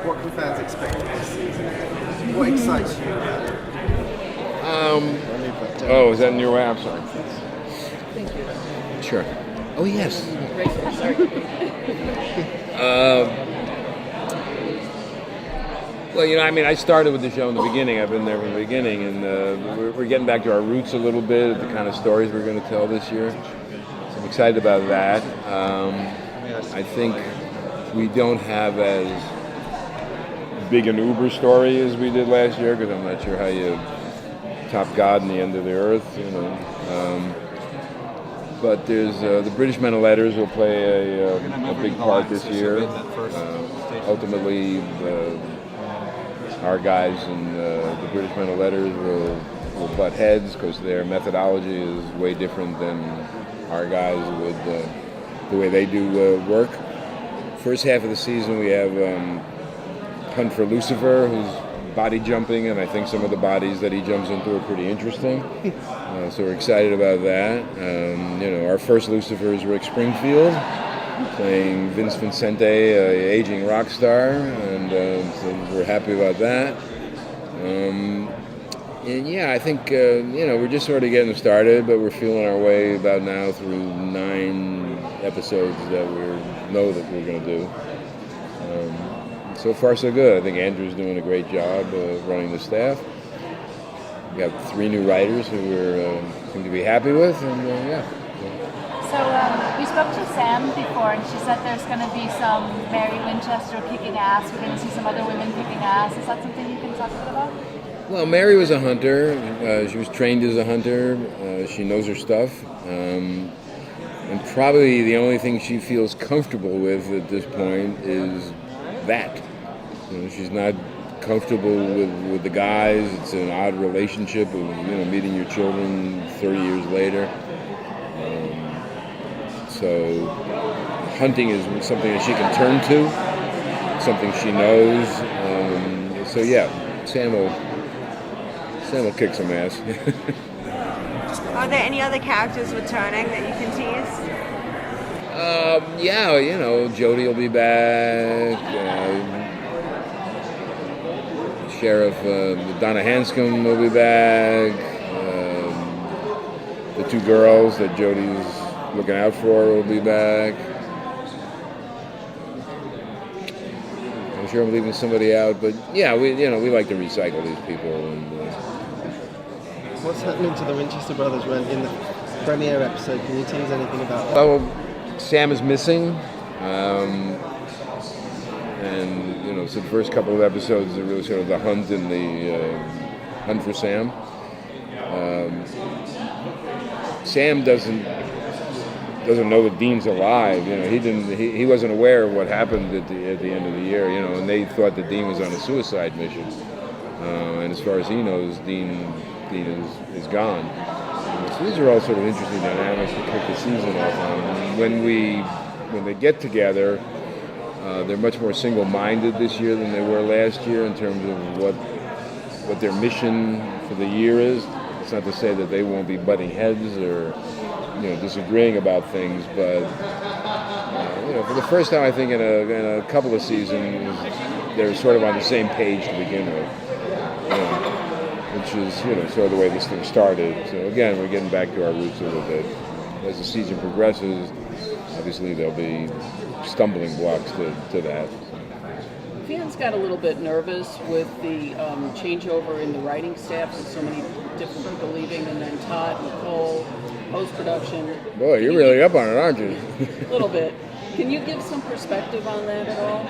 What can fans expect this season? What excites you about it? Oh, is that in your way? I'm sorry. Thank you. Sure. Oh, yes. Great. Sorry. Well, I started with the show in the beginning. I've been there from the beginning, and we're getting back to our roots a little bit, the kind of stories we're going to tell this year. So I'm excited about that. I think we don't have as big an Uber story as we did last year, because I'm not sure how you top God in the end of the earth, but there's the British Men of Letters will play a big part this year. Ultimately, our guys in the British Men of Letters will butt heads because their methodology is way different than our guys with the way they do work. First half of the season we have Hunt for Lucifer, who's body jumping, and I think some of the bodies that he jumps into are pretty interesting. So we're excited about that. Our first Lucifer is Rick Springfield, playing Vince Vincente, an aging rock star, and so we're happy about that. I think we're just sort of getting started, but we're feeling our way about now through 9 episodes that we know that we're going to do. So far, so good. I think Andrew's doing a great job running the staff. We have 3 new writers who we seem to be happy with, and So we spoke to Sam before, and she said there's going to be some Mary Winchester kicking ass. We're going to see some other women kicking ass. Is that something you can talk a bit about? Well, Mary was a hunter. She was trained as a hunter. She knows her stuff. And probably the only thing she feels comfortable with at this point is that. She's not comfortable with the guys. It's an odd relationship of meeting your children 30 years later. So hunting is something that she can turn to, something she knows. Sam will kick some ass. Are there any other characters returning that you can tease? Jody will be back. Sheriff Donna Hanscom will be back. The 2 girls that Jody's looking out for will be back. I'm sure I'm leaving somebody out, but we like to recycle these people. And What's happening to the Winchester brothers in the premiere episode? Can you tease anything about that? Well, Sam is missing, so the first couple of episodes are really sort of the hunt and the hunt for Sam. Sam doesn't know that Dean's alive. He wasn't aware of what happened at the end of the year. And they thought that Dean was on a suicide mission. And as far as he knows, Dean is gone. So these are all sort of interesting dynamics to kick the season off on. When they get together, they're much more single-minded this year than they were last year in terms of what their mission for the year is. It's not to say that they won't be butting heads or disagreeing about things, but for the first time I think in a couple of seasons they're sort of on the same page to begin with, which is sort of the way this thing started. So again, we're getting back to our roots a little bit. As the season progresses, obviously there'll be stumbling blocks to that. Fans got a little bit nervous with the changeover in the writing staff with so many different people leaving, and then Todd, Nicole, post-production. Boy, you're really up on it, aren't you? A little bit. Can you give some perspective on that at all?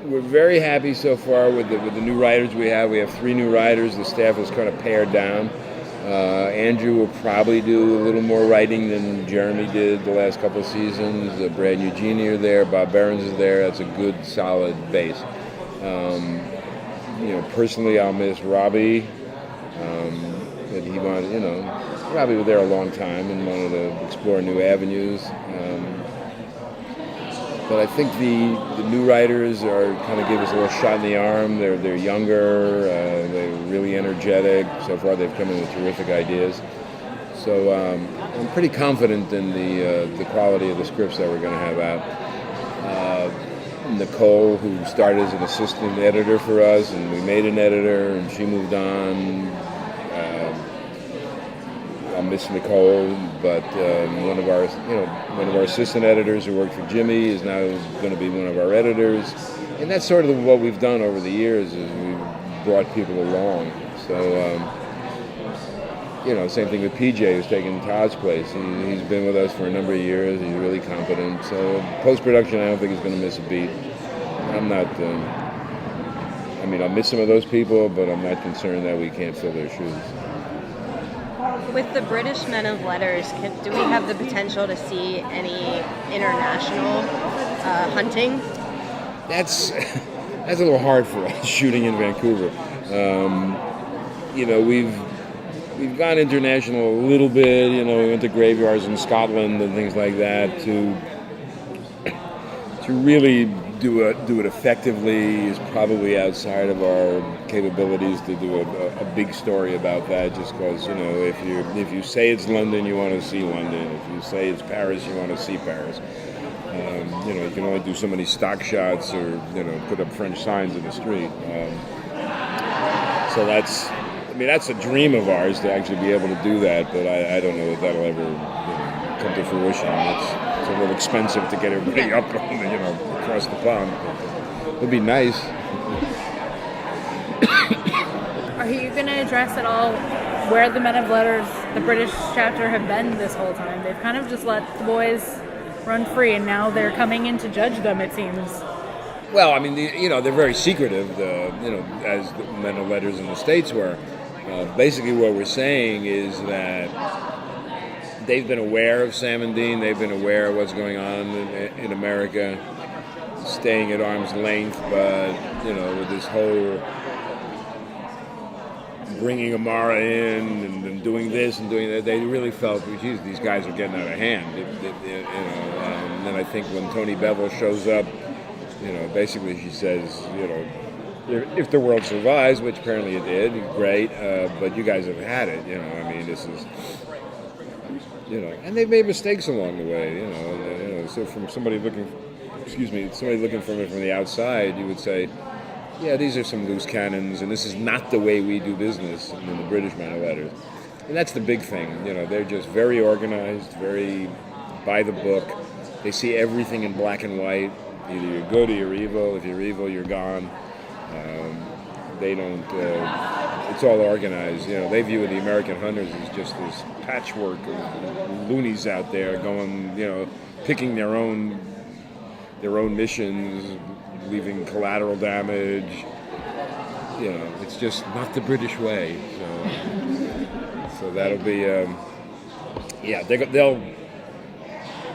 We're very happy so far with the new writers we have. We have 3 new writers. The staff is kind of pared down. Andrew will probably do a little more writing than Jeremy did the last couple of seasons. Brad and Eugenie are there. Bob Behrens is there. That's a good, solid base. Personally, I'll miss Robbie. That he wanted, Robbie was there a long time and wanted to explore new avenues. But I think the new writers are kind of give us a little shot in the arm. They're younger, they're really energetic. So far, they've come in with terrific ideas. So I'm pretty confident in the quality of the scripts that we're going to have out. Nicole, who started as an assistant editor for us, and we made an editor, and she moved on. I'll miss Nicole, but one of our assistant editors who worked for Jimmy is now going to be one of our editors, and that's sort of what we've done over the years. Is we've brought people along. So same thing with PJ, who's taken Todd's place. He's been with us for a number of years. He's really competent. So post-production, I don't think he's going to miss a beat. I'm not. I'll miss some of those people, but I'm not concerned that we can't fill their shoes. With the British Men of Letters, do we have the potential to see any international hunting? That's a little hard for us shooting in Vancouver. We've gone international a little bit. We went to graveyards in Scotland and things like that. To really do it effectively is probably outside of our capabilities to do a big story about that. Just because if you say it's London, you want to see London. If you say it's Paris, you want to see Paris. You can only do so many stock shots or put up French signs in the street. So that's a dream of ours to actually be able to do that, but I don't know if that'll ever come to fruition. It's a little expensive to get everybody up across the pond. It'd be nice. Are you going to address at all where the Men of Letters, the British chapter, have been this whole time? They've kind of just let the boys run free, and now they're coming in to judge them, it seems. Well, they're very secretive, as the Men of Letters in the States were. Basically what we're saying is that they've been aware of Sam and Dean, they've been aware of what's going on in America, staying at arm's length, but, with this whole bringing Amara in and doing this and doing that, they really felt, geez, these guys are getting out of hand. And then I think when Tony Bevel shows up, basically she says, if the world survives, which apparently it did, great, but you guys have had it, this is, and they've made mistakes along the way, so from somebody looking from it from the outside, you would say, yeah, these are some loose cannons, and this is not the way we do business in the British Men of Letters. And that's the big thing, they're just very organized, very by the book. They see everything in black and white. Either you're good or you're evil. If you're evil, you're gone. They don't, it's all organized. They view the American hunters as just this patchwork of loonies out there going, picking their own missions, leaving collateral damage. It's just not the British way. So that'll be,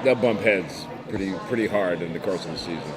they'll bump heads pretty hard in the course of the season.